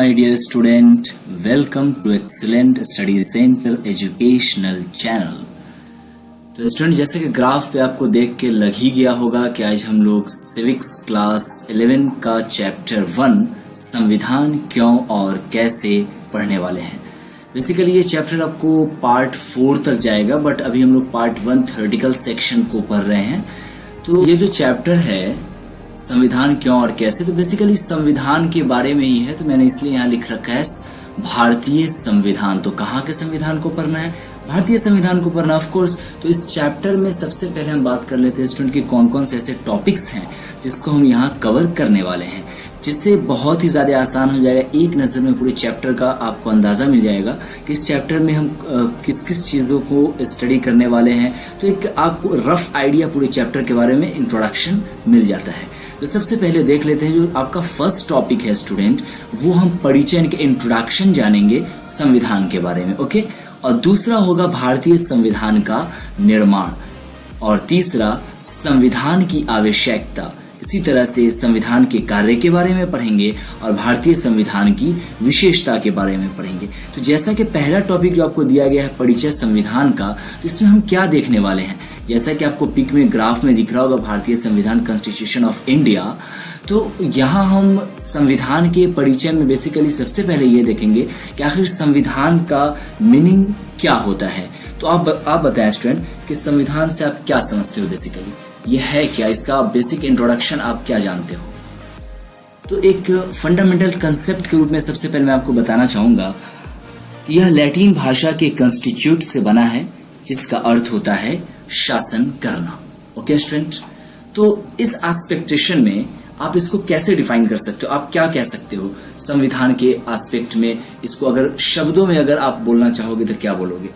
my dear student, welcome to Excellent Study Center Educational Channel। तो student, जैसे कि graph पे आपको देख के लग ही गया होगा कि आज हम लोग सिविक्स क्लास 11 का चैप्टर 1 संविधान क्यों और कैसे पढ़ने वाले हैं। बेसिकली ये चैप्टर आपको पार्ट 4 तक जाएगा, बट अभी हम लोग पार्ट 1 थ्योरेटिकल सेक्शन को पढ़ रहे हैं। तो ये जो चैप्टर है संविधान क्यों और कैसे, तो बेसिकली संविधान के बारे में ही है। तो मैंने इसलिए यहाँ लिख रखा है भारतीय संविधान। तो कहाँ के संविधान को पढ़ना है? भारतीय संविधान को पढ़ना ऑफ कोर्स। तो इस चैप्टर में सबसे पहले हम बात कर लेते हैं स्टूडेंट कि कौन कौन से ऐसे टॉपिक्स हैं जिसको हम यहाँ कवर करने वाले हैं, जिससे बहुत ही ज्यादा आसान हो जाएगा। एक नजर में पूरे चैप्टर का आपको अंदाजा मिल जाएगा कि इस चैप्टर में हम किस किस चीजों को स्टडी करने वाले हैं। तो एक आपको रफ आइडिया पूरे चैप्टर के बारे में इंट्रोडक्शन मिल जाता है। तो सबसे पहले देख लेते हैं जो आपका फर्स्ट टॉपिक है स्टूडेंट, वो हम परिचय यानी कि इंट्रोडक्शन जानेंगे संविधान के बारे में। ओके, और दूसरा होगा भारतीय संविधान का निर्माण, और तीसरा संविधान की आवश्यकता। इसी तरह से संविधान के कार्य के बारे में पढ़ेंगे और भारतीय संविधान की विशेषता के बारे में पढ़ेंगे। तो जैसा कि पहला टॉपिक जो आपको दिया गया है परिचय संविधान का, तो इसमें हम क्या देखने वाले हैं, जैसा कि आपको पिक में ग्राफ में दिख रहा होगा भारतीय संविधान कॉन्स्टिट्यूशन ऑफ इंडिया। तो यहाँ हम संविधान के परिचय में बेसिकली सबसे पहले ये देखेंगे कि आखिर संविधान का मीनिंग क्या होता है। तो आप बताएं स्टूडेंट कि संविधान से आप क्या समझते हो, बेसिकली ये है क्या, इसका बेसिक इंट्रोडक्शन आप क्या जानते हो। तो एक फंडामेंटल कंसेप्ट के रूप में सबसे पहले मैं आपको बताना चाहूंगा कि यह लैटिन भाषा के कंस्टिट्यूट से बना है, जिसका अर्थ होता है शासन करना। ओके स्टूडेंट, तो इस एस्पेक्टेशन में आप इसको कैसे डिफाइन कर सकते हो, आप क्या कह सकते हो संविधान के एस्पेक्ट में। इसको अगर शब्दों में अगर आप बोलना चाहोगे तो क्या बोलोगे?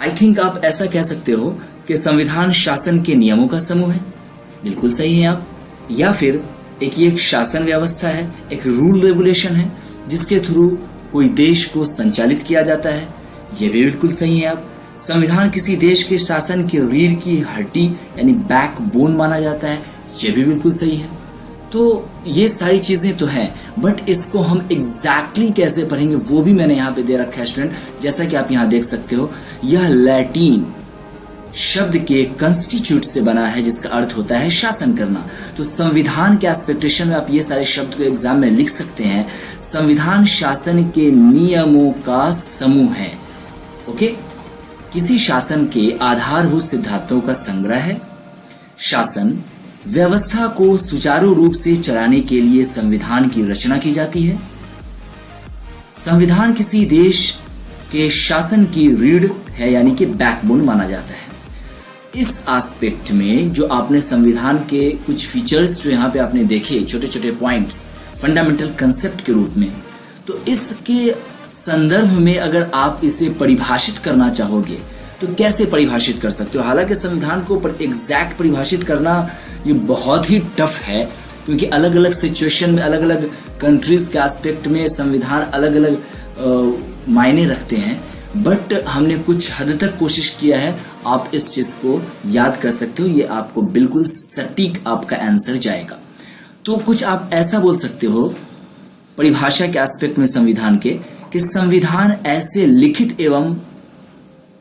आई थिंक आप ऐसा कह सकते हो कि संविधान शासन के नियमों का समूह है। बिल्कुल सही है आप। या फिर एक शासन व्यवस्था है, एक रूल रेगुलेशन है जिसके थ्रू कोई देश को संचालित किया जाता है। यह भी बिल्कुल सही है आप। संविधान किसी देश के शासन की रीढ़ की हड्डी यानी बैकबोन माना जाता है। यह भी बिल्कुल सही है। तो ये सारी चीजें तो हैं, बट इसको हम एग्जैक्टली कैसे पढ़ेंगे वो भी मैंने यहाँ पे दे रखा है स्टूडेंट। जैसा कि आप यहाँ देख सकते हो, यह लैटिन शब्द के कंस्टिट्यूट से बना है, जिसका अर्थ होता है शासन करना। तो संविधान के एस्पेक्टेशन में आप ये सारे शब्द को एग्जाम में लिख सकते हैं। संविधान शासन के नियमों का समूह है। ओके, किसी शासन के आधारभूत सिद्धांतों का संग्रह है। शासन व्यवस्था को सुचारू रूप से चलाने के लिए संविधान की रचना की जाती है। संविधान किसी देश के शासन की रीढ़ है यानी कि बैकबोन माना जाता है। इस एस्पेक्ट में जो आपने संविधान के कुछ फीचर्स जो यहाँ पे आपने देखे, छोटे छोटे पॉइंट्स फंडामेंटल कंसेप्ट के रूप में, तो इसके संदर्भ में अगर आप इसे परिभाषित करना चाहोगे तो कैसे परिभाषित कर सकते हो। हालांकि संविधान को एग्जैक्ट परिभाषित करना ये बहुत ही टफ है, क्योंकि अलग अलग सिचुएशन में अलग अलग कंट्रीज के एस्पेक्ट में संविधान अलग अलग मायने रखते हैं। बट हमने कुछ हद तक कोशिश किया है, आप इस चीज को याद कर सकते हो। ये आपको बिल्कुल सटीक आपका आंसर जाएगा। तो कुछ आप ऐसा बोल सकते हो परिभाषा के एस्पेक्ट में संविधान के, कि संविधान ऐसे लिखित एवं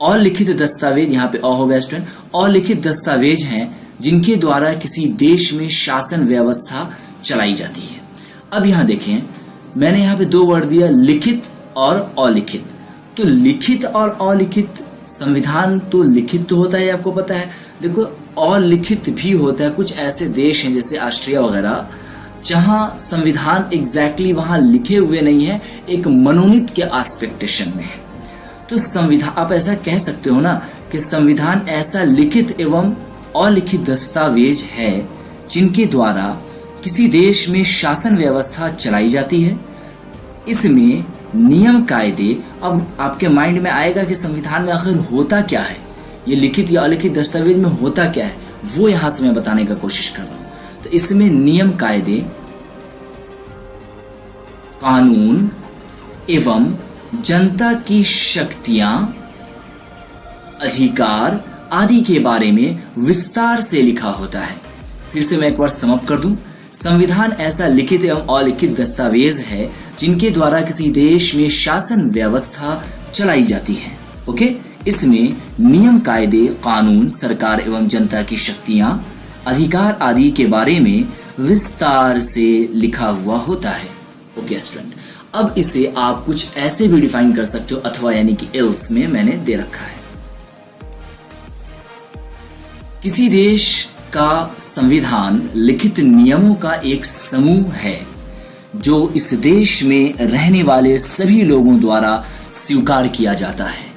अलिखित दस्तावेज, यहाँ पे अ हो गया स्टूडेंट, अलिखित दस्तावेज हैं जिनके द्वारा किसी देश में शासन व्यवस्था चलाई जाती है। अब यहाँ देखें, मैंने यहाँ पे दो वर्ड दिया, लिखित और अलिखित। तो लिखित और अलिखित, संविधान तो लिखित तो होता है, आपको पता है। देखो अलिखित भी होता है। कुछ ऐसे देश हैं जैसे ऑस्ट्रिया वगैरह, जहां संविधान एग्जैक्टली वहां लिखे हुए नहीं है, एक मनोनीत के एस्पेक्टेशन में है। तो संविधान, आप ऐसा कह सकते हो ना कि संविधान ऐसा लिखित एवं अलिखित दस्तावेज है जिनके द्वारा किसी देश में शासन व्यवस्था चलाई जाती है। इसमें नियम कायदे, अब आपके माइंड में आएगा कि संविधान में आखिर होता क्या है, ये लिखित या अलिखित दस्तावेज में होता क्या है, वो यहां से मैं बताने का कोशिश कर रहा हूं। तो इसमें नियम कायदे, कानून एवं जनता की शक्तियां, अधिकार आदि के बारे में विस्तार से लिखा होता है। फिर से मैं एक बार समअप कर दूं, संविधान ऐसा लिखित एवं अलिखित दस्तावेज है जिनके द्वारा किसी देश में शासन व्यवस्था चलाई जाती है। ओके, इसमें नियम, कायदे, कानून, सरकार एवं जनता की शक्तियां, अधिकार आदि के बारे में विस्तार से लिखा हुआ होता है। ओके स्टूडेंट, अब इसे आप कुछ ऐसे भी डिफाइन कर सकते हो, अथवा यानी कि एल्स में मैंने दे रखा है। किसी देश का संविधान लिखित नियमों का एक समूह है जो इस देश में रहने वाले सभी लोगों द्वारा स्वीकार किया जाता है।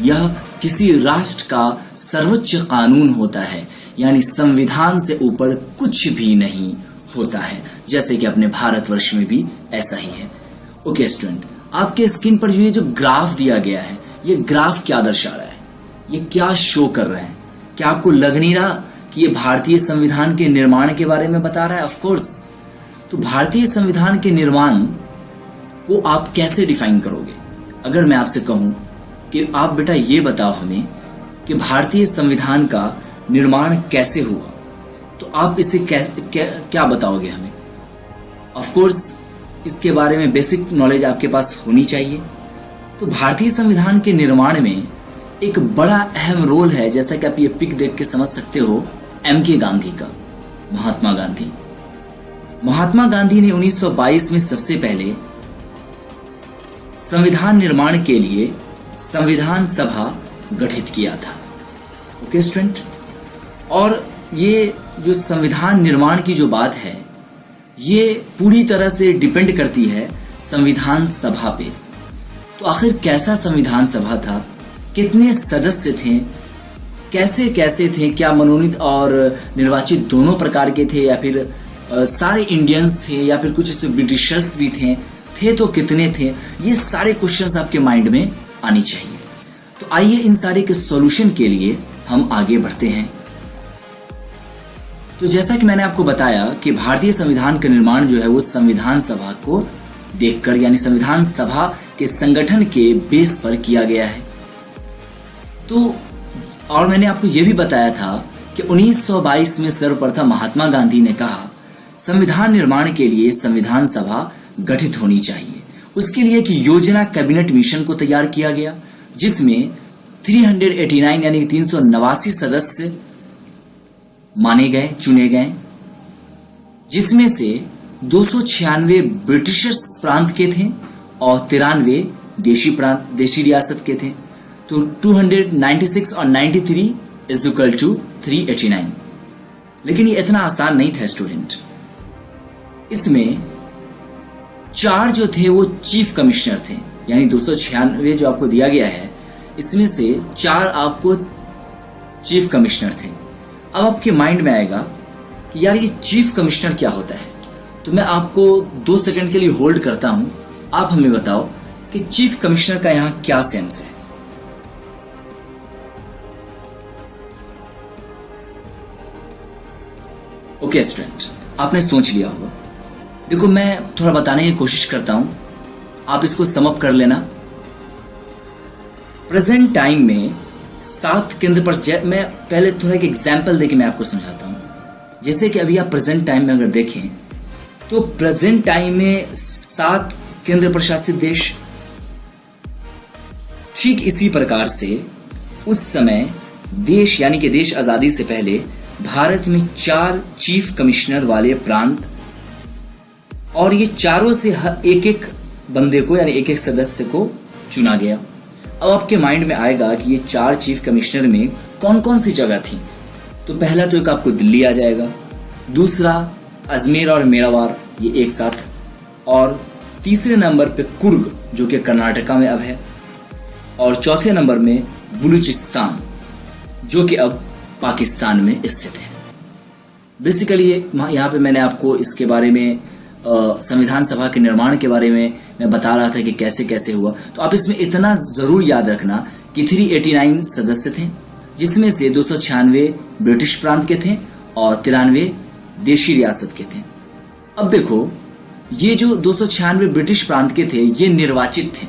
यह किसी राष्ट्र का सर्वोच्च कानून होता है, यानी संविधान से ऊपर कुछ भी नहीं होता है, जैसे कि अपने भारतवर्ष में भी ऐसा ही है। ओके स्टूडेंट, आपके स्क्रीन पर ये जो ग्राफ दिया गया है, ये ग्राफ क्या दर्शा रहा है, ये क्या शो कर रहा है? क्या आपको लग नहीं रहा कि ये भारतीय संविधान के निर्माण के बारे में बता रहा है? Of course. तो भारतीय संविधान के निर्माण को आप कैसे डिफाइन करोगे? अगर मैं आपसे कहूं कि आप बेटा ये बताओ हमें कि भारतीय संविधान का निर्माण कैसे हुआ, तो आप इसे क्या बताओगे हमें? ऑफ कोर्स इसके बारे में बेसिक नॉलेज आपके पास होनी चाहिए। तो भारतीय संविधान के निर्माण में एक बड़ा अहम रोल है, जैसा कि आप ये पिक देख के समझ सकते हो, MK गांधी का, महात्मा गांधी। महात्मा गांधी ने 1922 में सबसे पहले संविधान निर्माण के लिए संविधान सभा गठित किया था। ओके स्टूडेंट, और ये जो संविधान निर्माण की जो बात है, ये पूरी तरह से डिपेंड करती है संविधान सभा पे। तो आखिर कैसा संविधान सभा था, कितने सदस्य थे, कैसे कैसे थे, क्या मनोनीत और निर्वाचित दोनों प्रकार के थे, या फिर सारे इंडियंस थे, या फिर कुछ ब्रिटिशर्स भी थे तो कितने थे? ये सारे क्वेश्चंस आपके माइंड में आनी चाहिए। तो आइए इन सारे के सॉल्यूशन के लिए हम आगे बढ़ते हैं। तो जैसा कि मैंने आपको बताया कि भारतीय संविधान का निर्माण जो है वो संविधान सभा को देखकर, यानी संविधान सभा के संगठन के बेस पर किया गया है। तो और मैंने आपको यह भी बताया था कि 1922 में सर्वप्रथम महात्मा गांधी ने कहा संविधान निर्माण के लिए संविधान सभा गठित होनी चाहिए। उसके लिए एक योजना कैबिनेट मिशन को तैयार किया गया, जिसमें 389 यानी 389 सदस्य माने गए, चुने गए, जिसमें से 296 ब्रिटिशर्स प्रांत के थे और 93 देशी रियासत के थे। तो 296 और 93 इज इक्वल टू 389। लेकिन ये इतना आसान नहीं था स्टूडेंट। इसमें 4 जो थे वो चीफ कमिश्नर थे, यानी 296 जो आपको दिया गया है, इसमें से 4 आपको चीफ कमिश्नर थे। अब आपके माइंड में आएगा कि यार ये चीफ कमिश्नर क्या होता है, तो मैं आपको 2 सेकंड के लिए होल्ड करता हूं। आप हमें बताओ कि चीफ कमिश्नर का यहां क्या सेंस है। ओके स्टूडेंट, आपने सोच लिया होगा। देखो, मैं थोड़ा बताने की कोशिश करता हूं, आप इसको सम अप कर लेना। प्रेजेंट टाइम में 7 केंद्र पर, मैं पहले थोड़ा एक एग्जाम्पल देके मैं आपको समझाता हूं। जैसे कि अभी आप प्रेजेंट टाइम में अगर देखें तो प्रेजेंट टाइम में 7 केंद्र प्रशासित देश, ठीक इसी प्रकार से उस समय देश यानी कि देश आजादी से पहले भारत में 4 चीफ कमिश्नर वाले प्रांत, और ये चारों से एक एक बंदे को यानी एक एक सदस्य को चुना गया। अब आपके माइंड में आएगा कि ये 4 चीफ कमिश्नर में कौन कौन सी जगह थी। तो पहला तो एक आपको दिल्ली आ जाएगा, दूसरा अजमेर और मेवाड़, ये एक साथ, और तीसरे नंबर पे कुर्ग जो कि कर्नाटका में अब है, और चौथे नंबर में बलूचिस्तान जो कि अब पाकिस्तान में स्थित है। बेसिकली यहाँ पे मैंने आपको इसके बारे में संविधान सभा के निर्माण के बारे में मैं बता रहा था कि कैसे कैसे हुआ। तो आप इसमें इतना जरूर याद रखना कि 389 सदस्य थे, जिसमें से 296 ब्रिटिश प्रांत के थे और 93 देशी रियासत के थे। अब देखो, ये जो 296 ब्रिटिश प्रांत के थे ये निर्वाचित थे,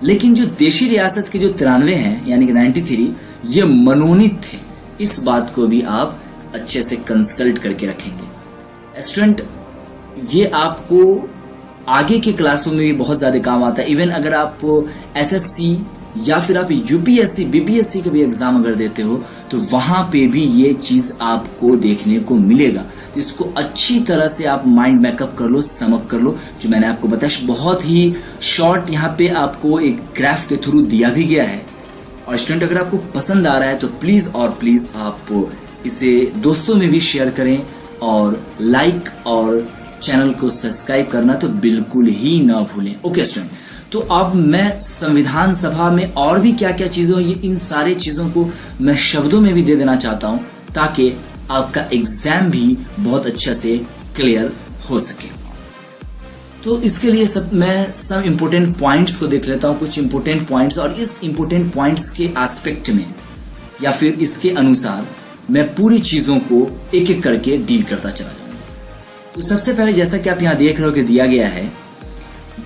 लेकिन जो देशी रियासत के जो 93 हैं यानी कि 93 ये मनोनीत थे। इस बात को भी आप अच्छे से कंसल्ट करके रखेंगे स्टूडेंट। ये आपको आगे के क्लासों में भी बहुत ज्यादा काम आता है। इवन अगर आप एसएससी या फिर आप यूपीएससी बीपीएससी का भी एग्जाम अगर देते हो तो वहां पे भी ये चीज आपको देखने को मिलेगा। तो इसको अच्छी तरह से आप माइंड मैकअप कर लो, समअप कर लो। जो मैंने आपको बताया बहुत ही शॉर्ट यहाँ पे आपको एक ग्राफ के थ्रू दिया भी गया है। और स्टूडेंट अगर आपको पसंद आ रहा है तो प्लीज और प्लीज आप इसे दोस्तों में भी शेयर करें और लाइक और चैनल को सब्सक्राइब करना तो बिल्कुल ही ना भूलें। ओके स्टूडेंट, तो अब मैं संविधान सभा में और भी क्या क्या चीजें ये इन सारे चीजों को मैं शब्दों में भी दे देना चाहता हूं ताकि आपका एग्जाम भी बहुत अच्छा से क्लियर हो सके। तो इसके लिए मैं सम इम्पोर्टेंट पॉइंट्स को देख लेता हूं, कुछ इम्पोर्टेंट पॉइंट्स, और इस इम्पोर्टेंट पॉइंट्स के एस्पेक्ट में या फिर इसके अनुसार मैं पूरी चीजों को एक एक करके डील करता चला जाऊंगा। तो सबसे पहले जैसा कि आप यहां देख रहे हो कि दिया गया है,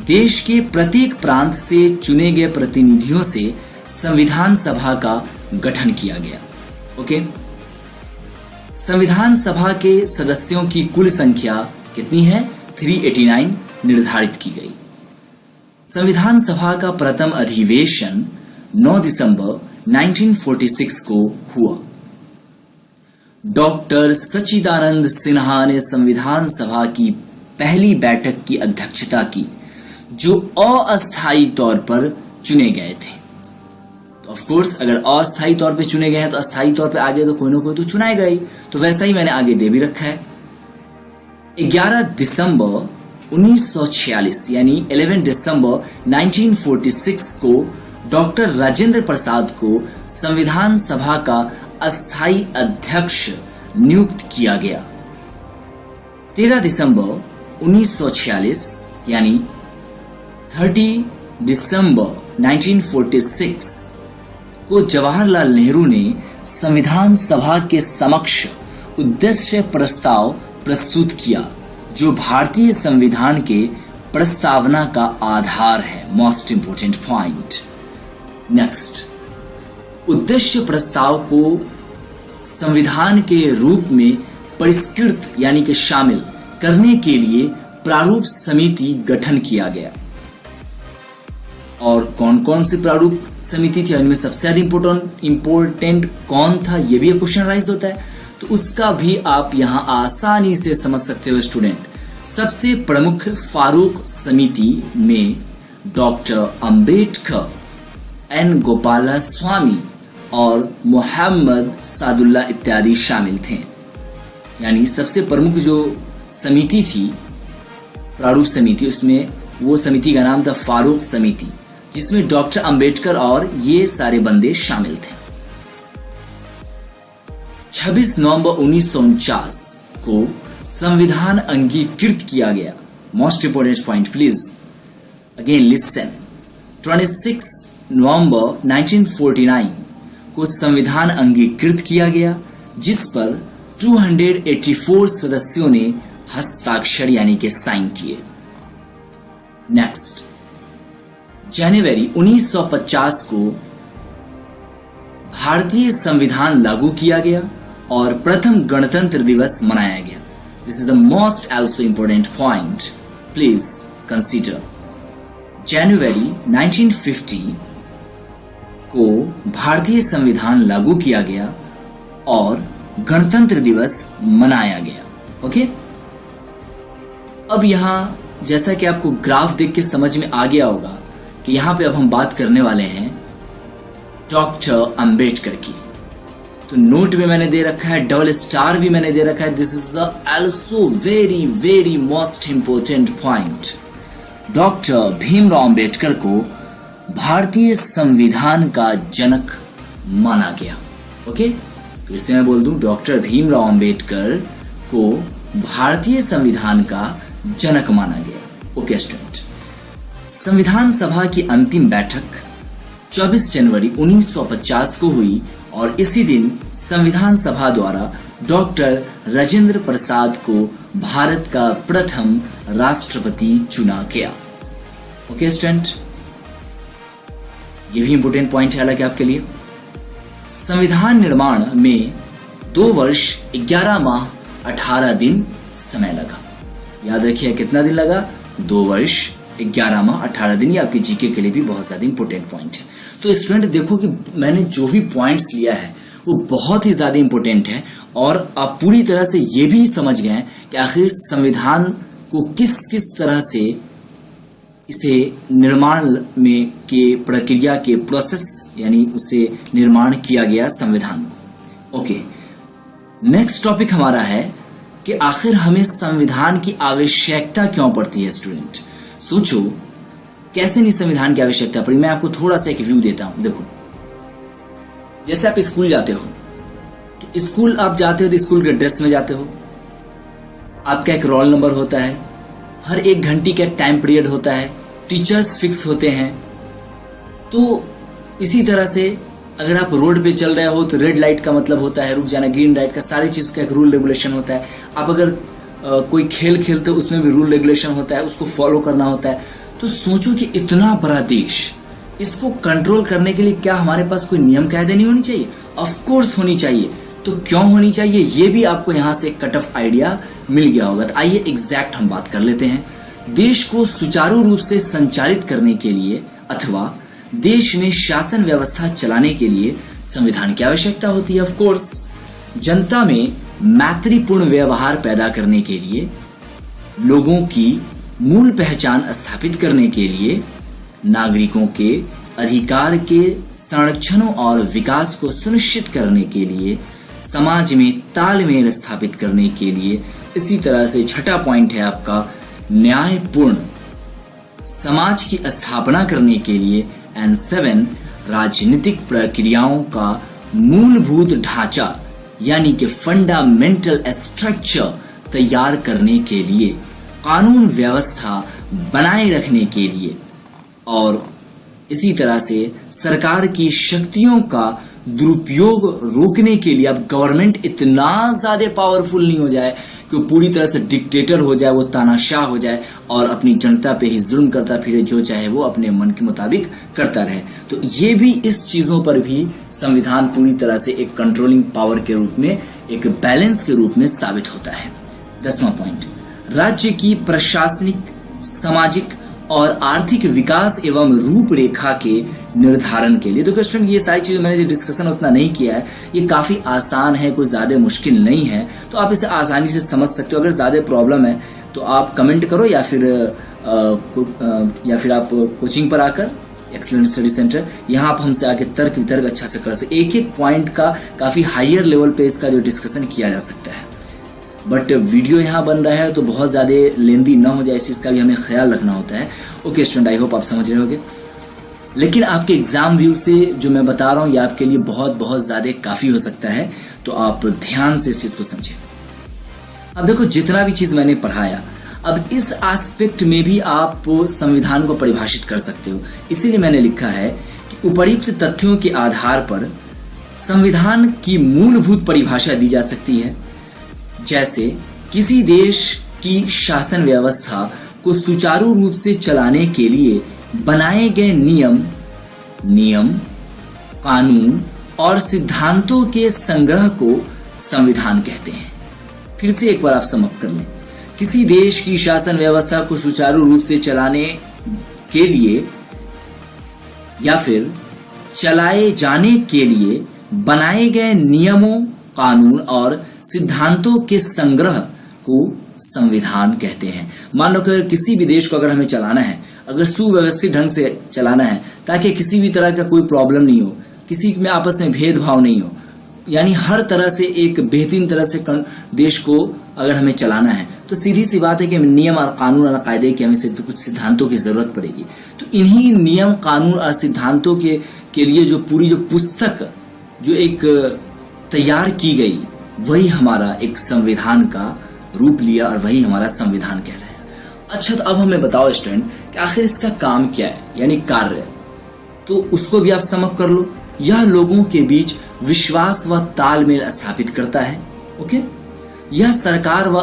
देश के प्रत्येक प्रांत से चुने गए प्रतिनिधियों से संविधान सभा का गठन किया गया। ओके, संविधान सभा के सदस्यों की कुल संख्या कितनी है? 389 निर्धारित की गई। संविधान सभा का प्रथम अधिवेशन 9 दिसंबर 1946 को हुआ। डॉक्टर सच्चिदानंद सिन्हा ने संविधान सभा की पहली बैठक की अध्यक्षता की जो अस्थायी तौर पर चुने गए थे। तो ऑफ कोर्स अगर अस्थायी तौर पे चुने गए हैं तो अस्थायी तौर पे आगे तो कोई ना कोई तो चुना गया ही, तो वैसा ही मैंने आगे दे भी रखा है। 11 दिसंबर 1946 यानी 11 दिसंबर 1946 को डॉक्टर राजेंद्र प्रसाद को संविधान सभा का अस्थायी अध्यक्ष नियुक्त किया गया। 13 दिसंबर 1946 यानी 30 दिसंबर 1946 को जवाहरलाल नेहरू ने संविधान सभा के समक्ष उद्देश्य प्रस्ताव प्रस्तुत किया जो भारतीय संविधान के प्रस्तावना का आधार है। Most important point. नेक्स्ट, उद्देश्य प्रस्ताव को संविधान के रूप में परिष्कृत यानी कि शामिल करने के लिए प्रारूप समिति गठन किया गया। और कौन कौन सी प्रारूप समिति थी, इनमें सबसे ज्यादा इंपोर्टेंट कौन था, यह भी एक क्वेश्चन राइज होता है, तो उसका भी आप यहां आसानी से समझ सकते हो स्टूडेंट। सबसे प्रमुख फारूक समिति में डॉक्टर अंबेडकर, एन गोपालास्वामी और मोहम्मद सादुल्ला इत्यादि शामिल थे। यानी सबसे प्रमुख जो समिति थी, प्रारूप समिति, उसमें वो समिति का नाम था फारूक समिति, जिसमें डॉक्टर अंबेडकर और ये सारे बंदे शामिल थे। 26 नवंबर 1949 को संविधान अंगीकृत किया गया। Most important point please again listen. 26 नवंबर 1949 को संविधान अंगीकृत किया गया जिस पर 284 सदस्यों ने हस्ताक्षर यानी कि साइन किए। नेक्स्ट, जनवरी 1950 को भारतीय संविधान लागू किया गया और प्रथम गणतंत्र दिवस मनाया गया। This is the most also important point, please consider. जनवरी 1950 को भारतीय संविधान लागू किया गया और गणतंत्र दिवस मनाया गया। ओके, अब यहां जैसा कि आपको ग्राफ देख के समझ में आ गया होगा कि यहां पे अब हम बात करने वाले हैं डॉक्टर अंबेडकर की। तो नोट में मैंने दे रखा है, डबल स्टार भी मैंने दे रखा है। This is also very very most important point. Doctor Bhimrao Ambedkar को भारतीय संविधान का जनक माना गया। ओके, फिर से मैं बोल दूं, डॉक्टर भीमराव अंबेडकर को भारतीय संविधान का जनक माना गया। ओके स्टूडेंट, संविधान सभा की अंतिम बैठक 24 जनवरी 1950 को हुई और इसी दिन संविधान सभा द्वारा डॉक्टर राजेंद्र प्रसाद को भारत का प्रथम राष्ट्रपति चुना गया। ओके स्टूडेंट, ये भी इंपोर्टेंट पॉइंट है हालांकि आपके लिए। संविधान निर्माण में 2 वर्ष 11 माह 18 दिन समय लगा। याद रखिए कितना दिन लगा? 2 वर्ष 11 माह 18 दिन, ये आपके जीके के लिए भी बहुत ज्यादा इंपॉर्टेंट पॉइंट है। तो स्टूडेंट देखो कि मैंने जो भी पॉइंट्स लिया है वो बहुत ही ज्यादा इंपॉर्टेंट है, और आप पूरी तरह से ये भी समझ गए हैं कि आखिर संविधान को किस किस तरह से इसे निर्माण में के प्रक्रिया के प्रोसेस यानी उसे निर्माण किया गया संविधान को। ओके, नेक्स्ट टॉपिक हमारा है कि आखिर हमें संविधान की आवश्यकता क्यों पड़ती है। स्टूडेंट सोचो कैसे नहीं संविधान की आवश्यकता पड़ी। मैं आपको थोड़ा सा एक व्यू देता हूं। देखो, जैसे आप स्कूल जाते हो तो स्कूल आप जाते हो तो स्कूल के ड्रेस में जाते हो, आपका एक रोल नंबर होता है, हर 1 घंटे का टाइम पीरियड होता है, टीचर्स फिक्स होते हैं। तो इसी तरह से अगर आप रोड पे चल रहे हो तो रेड लाइट का मतलब होता है रुक जाना, ग्रीन लाइट का, सारी चीज का एक रूल रेगुलेशन होता है। आप अगर कोई खेल खेलते हो उसमें भी रूल रेगुलेशन होता है, उसको फॉलो करना होता है। तो सोचो कि इतना बड़ा देश, इसको कंट्रोल करने के लिए क्या हमारे पास कोई नियम कायदे नहीं होनी चाहिए? ऑफ कोर्स होनी चाहिए। तो क्यों होनी चाहिए ये भी आपको यहां से कट ऑफ आइडिया मिल गया होगा। तो आइए एग्जैक्ट हम बात कर लेते हैं। देश को सुचारू रूप से संचालित करने के लिए अथवा देश में शासन व्यवस्था चलाने के लिए संविधान की आवश्यकता होती है। ऑफ कोर्स, जनता में मैत्रीपूर्ण व्यवहार पैदा करने के लिए, लोगों की मूल पहचान स्थापित करने के लिए, नागरिकों के अधिकार के संरक्षण और विकास को सुनिश्चित करने के लिए, समाज में तालमेल स्थापित करने के लिए, इसी तरह से छठा पॉइंट है आपका न्यायपूर्ण समाज की स्थापना करने के लिए, एंड 7 राजनीतिक प्रक्रियाओं का मूलभूत ढांचा यानी कि फंडामेंटल स्ट्रक्चर तैयार करने के लिए, कानून व्यवस्था बनाए रखने के लिए, और इसी तरह से सरकार की शक्तियों का दुरुपयोग रोकने के लिए। अब गवर्नमेंट इतना ज्यादा पावरफुल नहीं हो जाए कि वो पूरी तरह से डिक्टेटर हो जाए, वो तानाशाह हो जाए और अपनी जनता पे ही जुल्म करता फिरे, जो चाहे वो अपने मन के मुताबिक करता रहे। तो ये भी, इस चीजों पर भी संविधान पूरी तरह से एक कंट्रोलिंग पावर के रूप में, एक बैलेंस के रूप में साबित होता है। 10वां पॉइंट, राज्य की प्रशासनिक, सामाजिक और आर्थिक विकास एवं रूपरेखा के निर्धारण के लिए। तो स्टूडेंट ये सारी चीजें मैंने जो डिस्कशन उतना नहीं किया है, ये काफी आसान है, कोई ज्यादा मुश्किल नहीं है, तो आप इसे आसानी से समझ सकते हो। अगर ज्यादा प्रॉब्लम है तो आप कमेंट करो या फिर आप कोचिंग पर आकर, एक्सीलेंट स्टडी सेंटर, यहाँ आप हमसे आके तर्क वितर्क अच्छा से कर सकते। एक एक पॉइंट का काफी हायर लेवल पे इसका जो डिस्कशन किया जा सकता है। बट वीडियो यहाँ बन रहा है तो बहुत ज़्यादा लेंदी ना हो जाए, इस चीज़ का भी हमें ख्याल रखना होता है। ओके स्टूडेंट, आई होप आप समझ रहे होगे। लेकिन आपके एग्जाम व्यू से जो मैं बता रहा हूँ ये आपके लिए बहुत बहुत ज़्यादा काफ़ी हो सकता है, तो आप ध्यान से इस चीज़ को समझें। अब देखो, जितना भी चीज़ मैंने पढ़ाया, अब इस एस्पेक्ट में भी आप संविधान को परिभाषित कर सकते हो। इसीलिए मैंने लिखा है कि उपर्युक्त तथ्यों के आधार पर संविधान की मूलभूत परिभाषा दी जा सकती है। जैसे किसी देश की शासन व्यवस्था को सुचारू रूप से चलाने के लिए बनाए गए नियम, कानून और सिद्धांतों के संग्रह को संविधान कहते हैं। फिर से एक बार आप समझ कर लें, किसी देश की शासन व्यवस्था को सुचारू रूप से चलाने के लिए या फिर चलाए जाने के लिए बनाए गए नियमों, कानून और सिद्धांतों के संग्रह को संविधान कहते हैं। मान लो कि किसी भी देश को अगर हमें चलाना है, अगर सुव्यवस्थित ढंग से चलाना है ताकि किसी भी तरह का कोई प्रॉब्लम नहीं हो, किसी में आपस में भेदभाव नहीं हो, यानी हर तरह से एक बेहतरीन तरह से देश को अगर हमें चलाना है, तो सीधी सी बात है कि नियम और कानून और कायदे की हमें कुछ सिद्धांतों की जरूरत पड़ेगी। तो इन्हीं नियम, कानून और सिद्धांतों के लिए जो पूरी जो पुस्तक जो एक तैयार की गई, वही हमारा एक संविधान का रूप लिया और वही हमारा संविधान कहलाया। अच्छा, तो अब हमें बताओ स्टूडेंट कि आखिर इसका काम क्या है, यानी कार्य, तो उसको भी आप समझ कर लो। यह लोगों के बीच विश्वास व तालमेल स्थापित करता है। ओके, यह सरकार व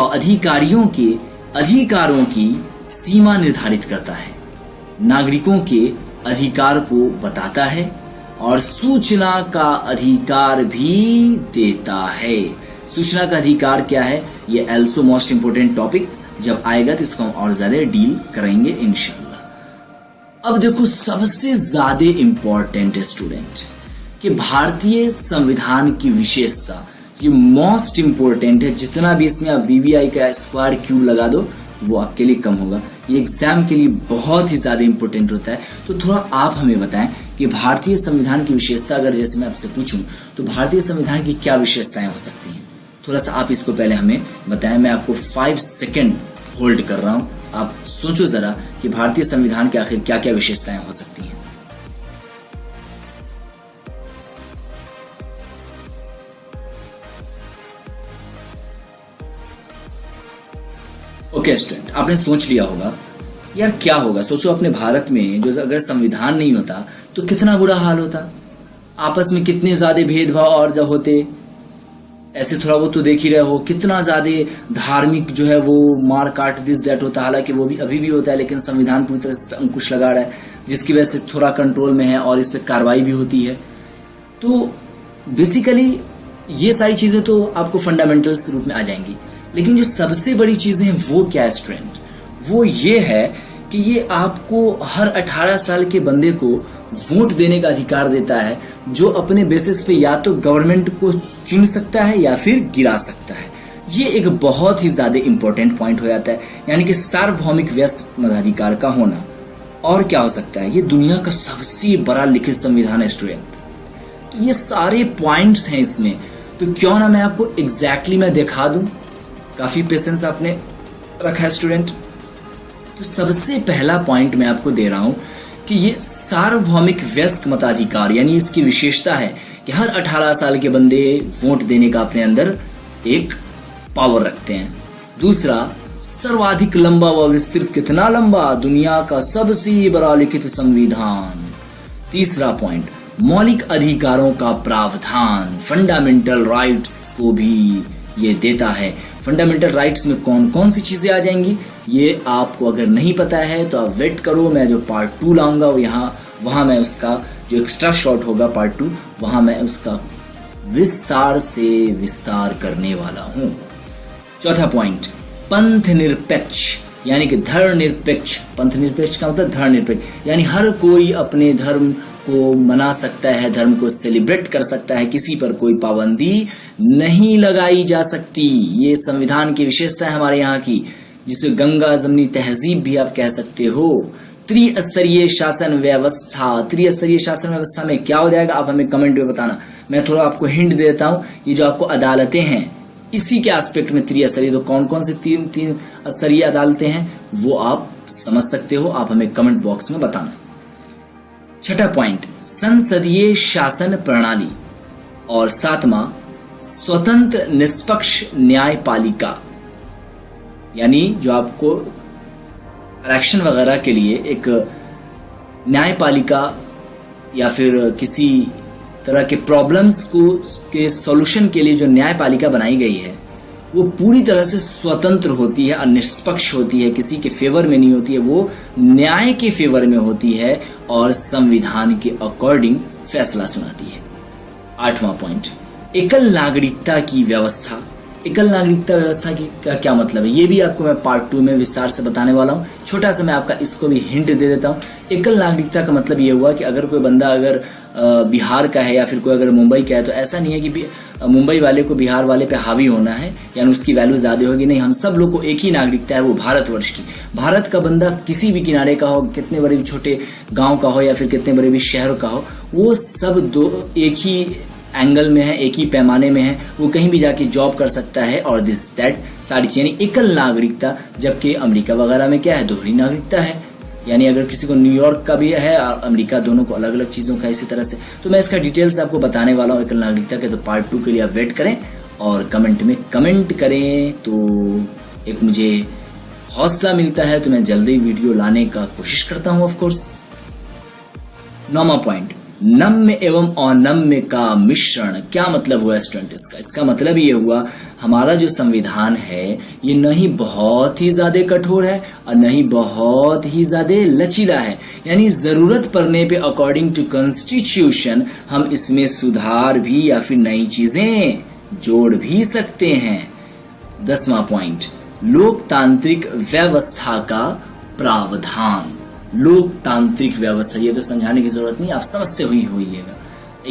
अधिकारियों के अधिकारों की सीमा निर्धारित करता है, नागरिकों के अधिकार को बताता है और सूचना का अधिकार भी देता है। सूचना का अधिकार क्या है, ये ऑल्सो मोस्ट इंपोर्टेंट टॉपिक जब आएगा तो इसको हम और ज्यादा डील करेंगे इंशाल्लाह। अब देखो सबसे ज्यादा इंपॉर्टेंट स्टूडेंट कि भारतीय संविधान की विशेषता, ये मोस्ट इंपोर्टेंट है। जितना भी इसमें आप वीवीआई का स्क्वायर क्यूब लगा दो वो आपके लिए कम होगा, ये एग्जाम के लिए बहुत ही ज्यादा इंपॉर्टेंट होता है। तो थोड़ा आप हमें बताएं कि भारतीय संविधान की विशेषता, अगर जैसे मैं आपसे पूछूं तो भारतीय संविधान की क्या विशेषताएं हो सकती हैं, थोड़ा सा आप इसको पहले हमें बताएं। मैं आपको 5 सेकेंड होल्ड कर रहा हूं, आप सोचो जरा कि भारतीय संविधान के आखिर क्या क्या विशेषताएं हो सकती हैं। ओके स्टूडेंट, आपने सोच लिया होगा यार क्या होगा। सोचो अपने भारत में जो अगर संविधान नहीं होता तो कितना बुरा हाल होता, आपस में कितने ज्यादा भेदभाव और जब होते, ऐसे थोड़ा बहुत तो देख ही रहे हो, कितना ज्यादा धार्मिक जो है वो मार काट दिस दैट होता। हालांकि वो भी अभी भी होता है, लेकिन संविधान पूरी तरह से अंकुश लगा रहा है, जिसकी वजह से थोड़ा कंट्रोल में है और इस पर कार्रवाई भी होती है। तो बेसिकली ये सारी चीजें तो आपको फंडामेंटल्स रूप में आ जाएंगी, लेकिन जो सबसे बड़ी चीजें हैं वो क्या है स्टूडेंट, वो ये है कि ये आपको हर 18 साल के बंदे को वोट देने का अधिकार देता है, जो अपने बेसिस पे या तो गवर्नमेंट को चुन सकता है या फिर गिरा सकता है। ये एक बहुत ही ज्यादा इंपॉर्टेंट पॉइंट हो जाता है, यानी कि सार्वभौमिक वयस्क मताधिकार का होना। और क्या हो सकता है, ये दुनिया का सबसे बड़ा लिखित संविधान है स्टूडेंट। तो ये सारे पॉइंट्स हैं इसमें, तो क्यों ना मैं आपको एग्जैक्टली मैं दिखा दूं। काफी पेशेंस आपने रखा है स्टूडेंट। तो सबसे पहला पॉइंट मैं आपको दे रहा हूं कि ये सार्वभौमिक वयस्क मताधिकार, यानी इसकी विशेषता है कि हर 18 साल के बंदे वोट देने का अपने अंदर एक पावर रखते हैं। दूसरा, सर्वाधिक लंबा व विस्तृत, कितना लंबा, दुनिया का सबसे बड़ा लिखित संविधान। तीसरा पॉइंट, मौलिक अधिकारों का प्रावधान, फंडामेंटल राइट्स को भी ये देता है। फंडामेंटल राइट्स में कौन कौन सी चीजें आ जाएंगी ये आपको अगर नहीं पता है तो आप वेट करो, मैं जो पार्ट 2 लाऊंगा वहां मैं उसका जो एक्स्ट्रा शॉर्ट होगा पार्ट 2, वहां मैं उसका विस्तार से विस्तार करने वाला हूं। चौथा पॉइंट, पंथ निरपेक्ष, यानी कि धर्म निरपेक्ष। पंथ निरपेक्ष का मतलब धर्म निरपेक्ष, यानी हर कोई अपने धर्म को मना सकता है, धर्म को सेलिब्रेट कर सकता है, किसी पर कोई पाबंदी नहीं लगाई जा सकती। ये संविधान की विशेषता है हमारे यहाँ की, जिसे गंगा जमनी तहजीब भी आप कह सकते हो। त्रिस्तरीय शासन व्यवस्था, त्रिस्तरीय शासन व्यवस्था में क्या हो जाएगा आप हमें कमेंट में बताना। मैं थोड़ा आपको हिंट दे देता हूँ, ये जो आपको अदालतें हैं इसी के एस्पेक्ट में त्रिस्तरीय, तो कौन कौन से तीन स्तरीय अदालतें हैं वो आप समझ सकते हो, आप हमें कमेंट बॉक्स में बताना। छठा पॉइंट, संसदीय शासन प्रणाली। और सातवां, स्वतंत्र निष्पक्ष न्यायपालिका, यानी जो आपको इलेक्शन वगैरह के लिए एक न्यायपालिका या फिर किसी तरह के प्रॉब्लम्स को के सॉल्यूशन के लिए जो न्यायपालिका बनाई गई है वो पूरी तरह से स्वतंत्र होती है और निष्पक्ष होती है, किसी के फेवर में नहीं होती है, वो न्याय के फेवर में होती है और संविधान के अकॉर्डिंग फैसला सुनाती है। आठवां पॉइंट, एकल नागरिकता की व्यवस्था। एकल नागरिकता व्यवस्था की का क्या मतलब है ये भी आपको मैं पार्ट 2 में विस्तार से बताने वाला हूँ। छोटा सा मैं आपका इसको भी हिंट दे देता हूँ। एकल नागरिकता का मतलब ये हुआ कि अगर कोई बंदा अगर बिहार का है या फिर कोई अगर मुंबई का है, तो ऐसा नहीं है कि मुंबई वाले को बिहार वाले पे हावी होना है यानी उसकी वैल्यू ज्यादा होगी, नहीं, हम सब लोग को एक ही नागरिकता है, वो भारतवर्ष की। भारत का बंदा किसी भी किनारे का हो, कितने बड़े भी छोटे गांव का हो या फिर कितने बड़े भी शहर का हो, वो सब दो एक ही एंगल में है, एक ही पैमाने में है, वो कहीं भी जाके जॉब कर सकता है और दिस दैट सारी चीजें एकल नागरिकता। जबकि अमेरिका वगैरह में क्या है, दोहरी नागरिकता है, यानी अगर किसी को न्यूयॉर्क का भी है और अमेरिका, दोनों को अलग अलग चीजों का इसी तरह से। तो मैं इसका डिटेल्स आपको बताने वाला हूँ एकल नागरिकता के, तो पार्ट 2 के लिए आप वेट करें और कमेंट में कमेंट करें, तो एक मुझे हौसला मिलता है, तो मैं जल्दी वीडियो लाने का कोशिश करता हूँ ऑफकोर्स। 9वां पॉइंट, नम्य एवं अनम्य का मिश्रण। क्या मतलब हुआ स्टूडेंट इसका? इसका मतलब ये हुआ हमारा जो संविधान है ये न ही बहुत ही ज्यादा कठोर है और न ही बहुत ही ज्यादा लचीला है, यानी जरूरत पड़ने पे अकॉर्डिंग टू कॉन्स्टिट्यूशन हम इसमें सुधार भी या फिर नई चीजें जोड़ भी सकते हैं। 10वां पॉइंट, लोकतांत्रिक व्यवस्था का प्रावधान। लोकतांत्रिक व्यवस्था, ये तो समझाने की जरूरत नहीं, आप समझते हुई होइएगा।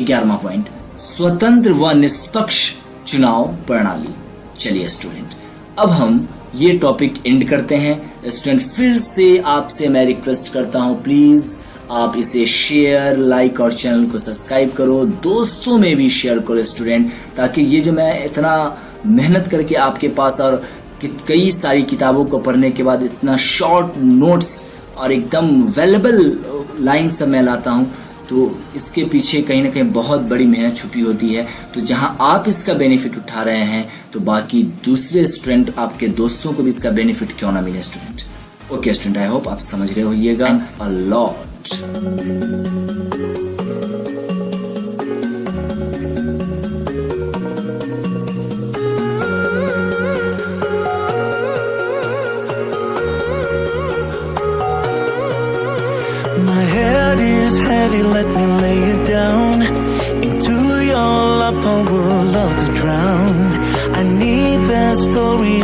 11वां पॉइंट, स्वतंत्र व निष्पक्ष चुनाव प्रणाली। चलिए स्टूडेंट, अब हम ये टॉपिक एंड करते हैं। स्टूडेंट, फिर से आपसे मैं रिक्वेस्ट करता हूं, प्लीज आप इसे शेयर, लाइक और चैनल को सब्सक्राइब करो, दोस्तों में भी शेयर करो स्टूडेंट, ताकि ये जो मैं इतना मेहनत करके आपके पास और कई सारी किताबों को पढ़ने के बाद इतना शॉर्ट नोट्स और एकदम वेलेबल लाइन सब मैं लाता हूं, तो इसके पीछे कहीं ना कहीं बहुत बड़ी मेहनत छुपी होती है। तो जहां आप इसका बेनिफिट उठा रहे हैं, तो बाकी दूसरे स्टूडेंट, आपके दोस्तों को भी इसका बेनिफिट क्यों ना मिले student. Okay student, I hope आप समझ रहे होइएगा। Thanks a lot. My head is heavy, let me lay it down into your lap, I would love to drown. I need that story